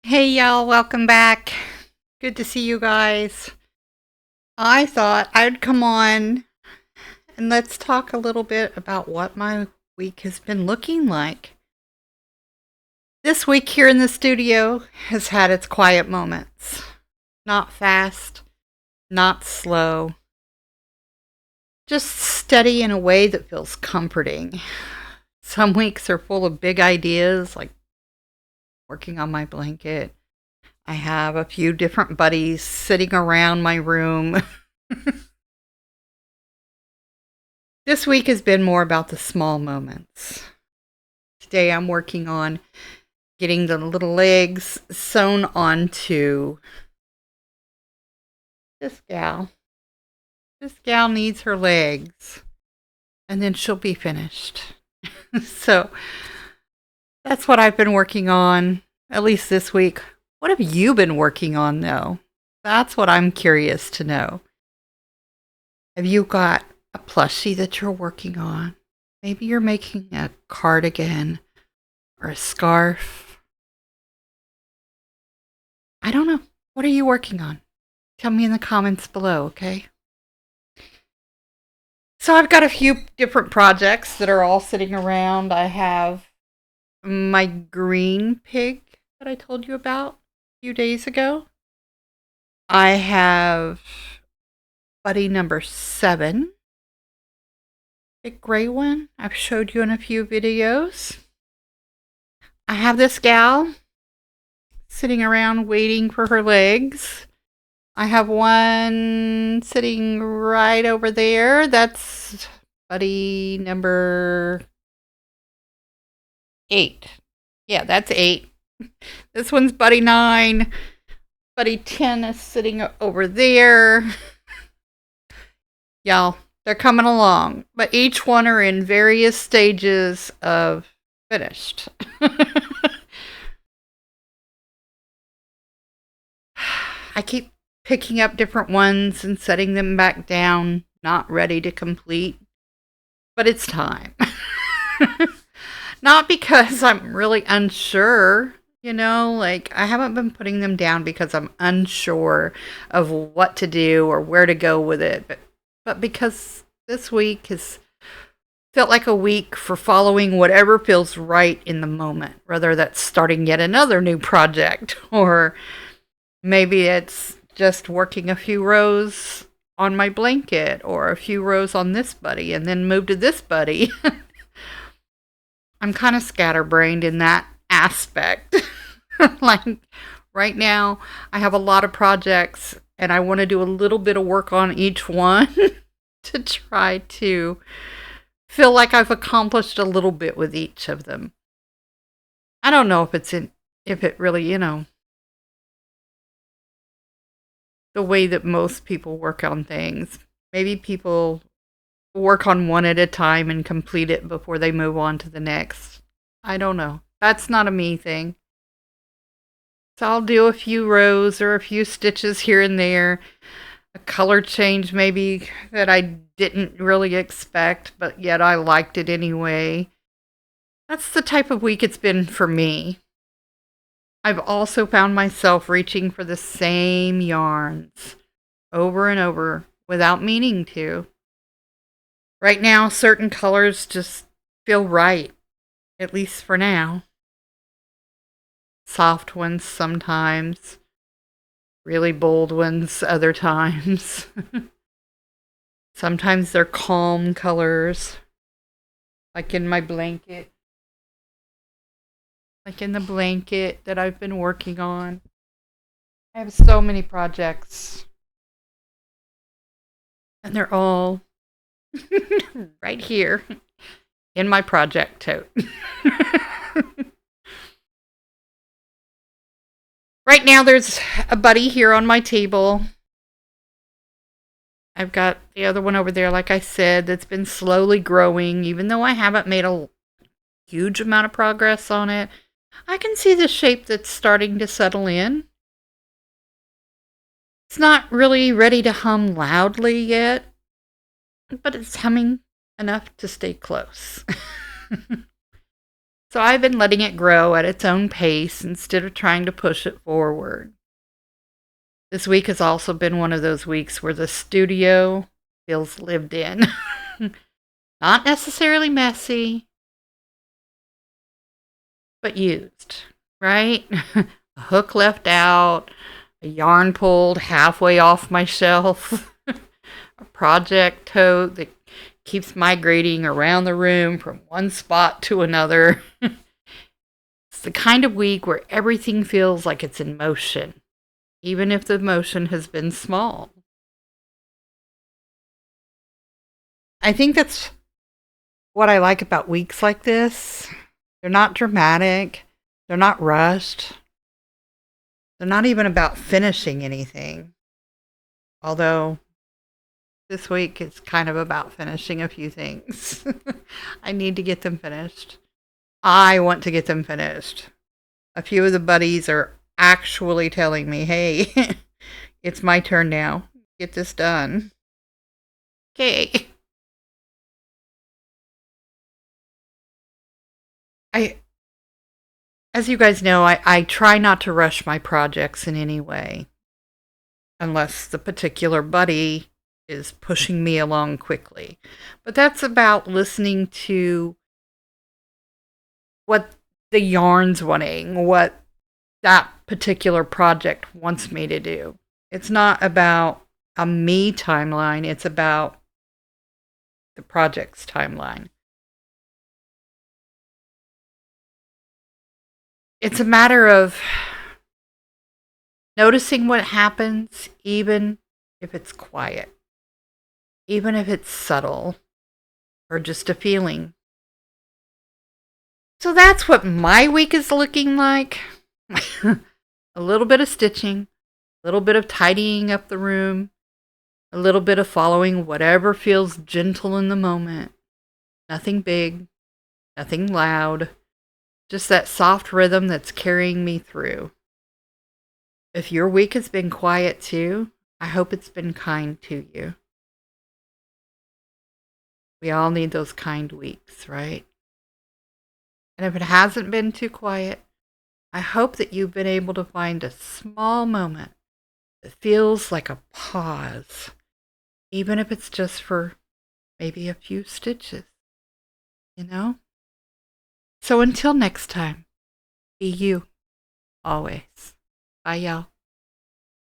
Hey y'all, welcome back. Good to see you guys. I thought I'd come on and let's talk a little bit about what my week has been looking like. This week here in the studio has had its quiet moments. Not fast, not slow, just steady in a way that feels comforting. Some weeks are full of big ideas, like working on my blanket. I have a few different buddies sitting around my room. This week has been more about the small moments. Today I'm working on getting the little legs sewn onto this gal. This gal needs her legs, and then she'll be finished. So that's what I've been working on, at least this week. What have you been working on, though? That's what I'm curious to know. Have you got a plushie that you're working on? Maybe you're making a cardigan or a scarf. I don't know. What are you working on? Tell me in the comments below, okay? So I've got a few different projects that are all sitting around. I have my green pig that I told you about a few days ago. I have buddy number 7. Big gray one I've showed you in a few videos. I have this gal sitting around waiting for her legs. I have one sitting right over there. That's buddy number 8. Yeah, that's 8. This one's buddy 9. Buddy 10 is sitting over there. Y'all, they're coming along, but each one are in various stages of finished. I keep picking up different ones and setting them back down, not ready to complete, but it's time. Not because I'm really unsure, like I haven't been putting them down because I'm unsure of what to do or where to go with it, but because this week has felt like a week for following whatever feels right in the moment, whether that's starting yet another new project or maybe it's just working a few rows on my blanket or a few rows on this buddy and then move to this buddy. I'm kind of scatterbrained in that aspect. Like right now, I have a lot of projects and I want to do a little bit of work on each one to try to feel like I've accomplished a little bit with each of them. I don't know if it really, the way that most people work on things. Maybe people work on one at a time and complete it before they move on to the next. I don't know. That's not a me thing. So I'll do a few rows or a few stitches here and there. A color change maybe that I didn't really expect, but yet I liked it anyway. That's the type of week it's been for me. I've also found myself reaching for the same yarns over and over without meaning to. Right now, certain colors just feel right, at least for now. Soft ones sometimes, really bold ones other times. Sometimes they're calm colors, like in my blanket. Like in the blanket that I've been working on. I have so many projects. And they're all right here in my project tote. Right now there's a buddy here on my table. I've got the other one over there, like I said, that's been slowly growing. Even though I haven't made a huge amount of progress on it, I can see the shape that's starting to settle in. It's not really ready to hum loudly yet, but it's humming enough to stay close. So I've been letting it grow at its own pace instead of trying to push it forward. This week has also been one of those weeks where the studio feels lived in. Not necessarily messy, but used, right? A hook left out, a yarn pulled halfway off my shelf, a project tote that keeps migrating around the room from one spot to another. It's the kind of week where everything feels like it's in motion, even if the motion has been small. I think that's what I like about weeks like this. They're not dramatic, they're not rushed, they're not even about finishing anything. Although this week is kind of about finishing a few things. I need to get them finished. I want to get them finished. A few of the buddies are actually telling me, hey, it's my turn now. Get this done. Okay. As you guys know, I try not to rush my projects in any way, unless the particular buddy is pushing me along quickly. But that's about listening to what the yarn's wanting, what that particular project wants me to do. It's not about a me timeline, it's about the project's timeline. It's a matter of noticing what happens, even if it's quiet, even if it's subtle, or just a feeling. So that's what my week is looking like. A little bit of stitching, a little bit of tidying up the room, a little bit of following whatever feels gentle in the moment. Nothing big, nothing loud, just that soft rhythm that's carrying me through. If your week has been quiet too, I hope it's been kind to you. We all need those kind weeks, right? And if it hasn't been too quiet, I hope that you've been able to find a small moment that feels like a pause, even if it's just for maybe a few stitches, you know? So until next time, be you, always. Bye, y'all.